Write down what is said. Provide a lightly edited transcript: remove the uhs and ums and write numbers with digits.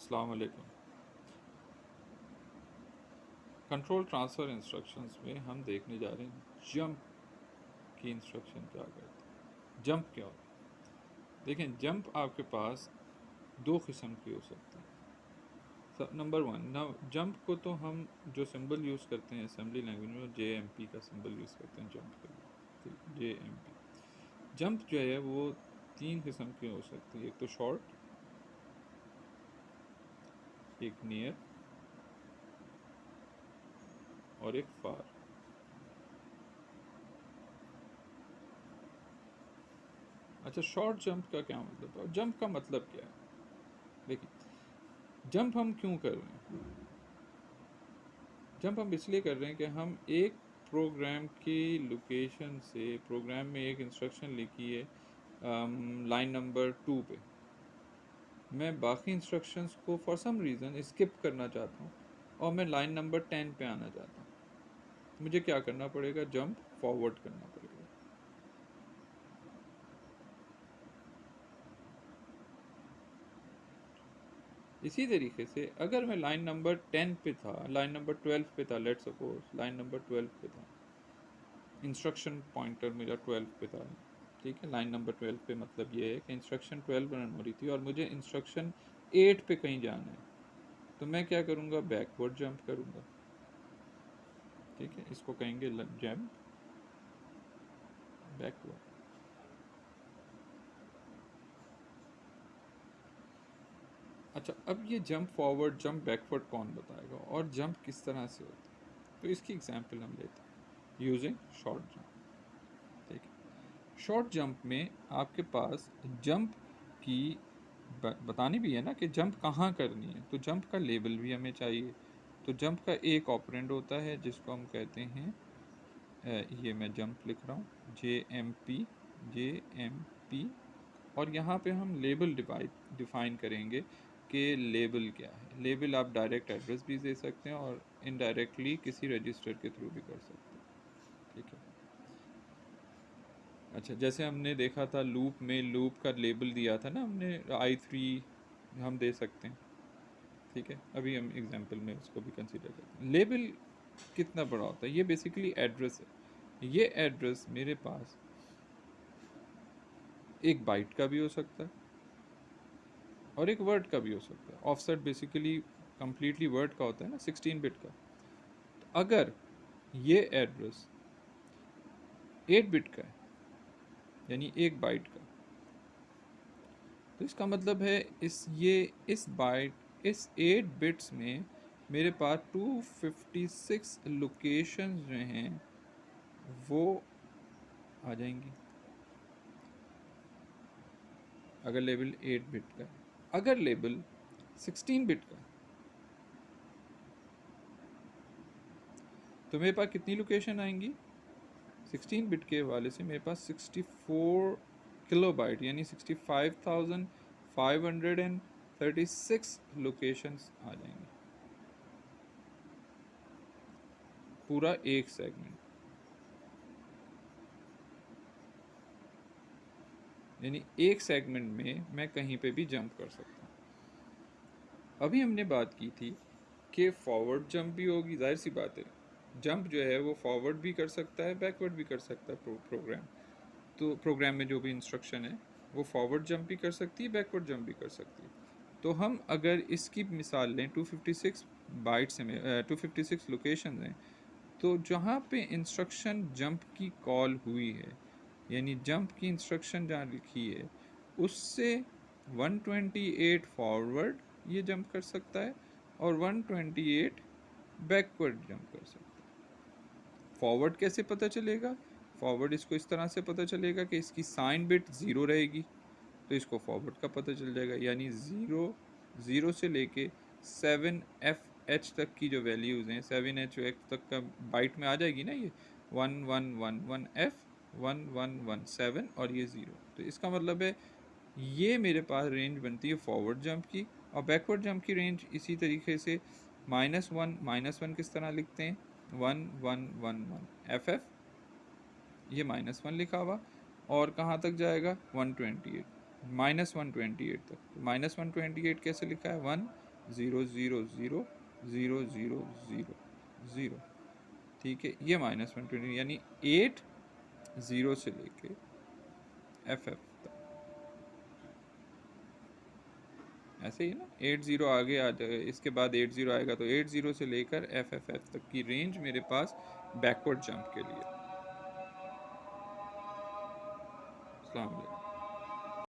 अस्सलाम वालेकुम। Control transfer instructions में हम देखने जा रहे हैं जंप की इंस्ट्रक्शन क्या करती है। जंप क्या होता है? देखें, जंप आपके पास दो किस्म की हो सकती है। नंबर वन ना, जंप को तो हम जो सिंबल यूज़ करते हैं असेंबली लैंग्वेज में, JMP का सिंबल यूज़ करते हैं जंप के लिए। JMP जंप जो है वो तीन किस्म की हो सकती है। एक तो शॉर्ट, एक नियर और एक फार। अच्छा, शॉर्ट जंप का क्या मतलब है? जंप का मतलब क्या है? देखिए, जंप हम क्यों कर रहे हैं? जंप हम इसलिए कर रहे हैं कि हम एक प्रोग्राम की लोकेशन से, प्रोग्राम में एक इंस्ट्रक्शन लिखी है लाइन नंबर 2 पे, मैं बाकी इंस्ट्रक्शंस को फॉर सम रीज़न स्किप करना चाहता हूँ और मैं लाइन नंबर 10 पे आना चाहता हूँ, तो मुझे क्या करना पड़ेगा? जंप फॉरवर्ड करना पड़ेगा। इसी तरीके से अगर मैं लाइन नंबर 10 पे था, लाइन नंबर 12 पे था, लेट्स सपोज लाइन नंबर 12 पे था, इंस्ट्रक्शन पॉइंटर मेरा 12 पे था, ठीक है, लाइन नंबर 12 पे, मतलब ये है कि इंस्ट्रक्शन 12 रन हो रही थी और मुझे इंस्ट्रक्शन 8 पे कहीं जाना है, तो मैं क्या करूँगा? बैकवर्ड जंप करूँगा। ठीक है, इसको कहेंगे जंप बैकवर्ड। अच्छा, अब ये जंप फॉरवर्ड जंप बैकवर्ड कौन बताएगा और जंप किस तरह से होता है? तो इसकी एग्जांपल हम लेते हैं यूजिंग शॉर्ट जंप। ठीक है, शॉर्ट जंप में आपके पास जंप की बतानी भी है ना कि जंप कहाँ करनी है, तो जंप का लेबल भी हमें चाहिए। तो जंप का एक ऑपरेंड होता है जिसको हम कहते हैं, ये मैं जंप लिख रहा हूँ, JMP। और यहाँ पे हम लेबल डिफाइन करेंगे कि लेबल क्या है। लेबल आप डायरेक्ट एड्रेस भी दे सकते हैं और इनडायरेक्टली किसी रजिस्टर के थ्रू भी कर सकते हैं। ठीक है। अच्छा, जैसे हमने देखा था लूप में, लूप का लेबल दिया था ना हमने, I3 हम दे सकते हैं। ठीक है, अभी हम एग्जांपल में उसको भी कंसीडर करते हैं। लेबल कितना बड़ा होता है? ये बेसिकली एड्रेस है। ये एड्रेस मेरे पास एक बाइट का भी हो सकता है और एक वर्ड का भी हो सकता है। ऑफसेट बेसिकली कंप्लीटली वर्ड का होता है ना, 16 बिट का। तो अगर ये एड्रेस 8 बिट का है, यानी एक बाइट का, तो इसका मतलब है इस बाइट, इस 8 बिट्स में मेरे पास 256 लोकेशंस जो हैं वो आ जाएंगी, अगर लेबल 8 बिट का है। अगर लेबल 16 बिट का है तो मेरे पास कितनी लोकेशन आएंगी? 16 बिट के वाले से मेरे पास 64 किलोबाइट यानी 65,536 लोकेशंस आ जाएंगी, पूरा एक सेगमेंट। यानी एक सेगमेंट में मैं कहीं पे भी जंप कर सकता हूँ। अभी हमने बात की थी कि फॉरवर्ड जंप भी होगी, जाहिर सी बात है। जंप जो है वो फॉरवर्ड भी कर सकता है, बैकवर्ड भी कर सकता है प्रोग्राम। तो प्रोग्राम में जो भी इंस्ट्रक्शन है वो फॉरवर्ड जंप भी कर सकती है, बैकवर्ड जंप भी कर सकती है। तो हम अगर इसकी मिसाल लें, 256 बाइट्स में 256 लोकेशन हैं, तो जहाँ पे इंस्ट्रक्शन जंप की कॉल हुई है, यानी जंप की इंस्ट्रक्शन जहाँ लिखी है, उससे 128 फॉरवर्ड ये जंप कर सकता है और 128 बैकवर्ड जंप कर सकता है। फॉरवर्ड कैसे पता चलेगा? फॉरवर्ड इसको इस तरह से पता चलेगा कि इसकी साइन बिट 0 रहेगी, तो इसको फॉरवर्ड का पता चल जाएगा, यानी 0 से लेके 7FH तक की जो वैल्यूज़ हैं, 7HH तक का बाइट में आ जाएगी ना, ये 1111F 1117 और ये 0। तो इसका मतलब है ये मेरे पास रेंज बनती है फॉरवर्ड जंप की। और बैकवर्ड जंप की रेंज इसी तरीके से -1 किस तरह लिखते हैं? 1111FF, ये -1 लिखा हुआ, और कहाँ तक जाएगा? 128, -128 तक। -128 कैसे लिखा है? 1 0 0 0 0 0 0 0, ठीक है। ये -120 यानी 8 0 से लेके FF तक, ऐसे ही ना 8 0 आगे आ जाए, इसके बाद 8 0 आएगा तो 8 0 से लेकर FFF तक की रेंज मेरे पास बैकवर्ड जंप के लिए। अस्सलाम वालेकुम।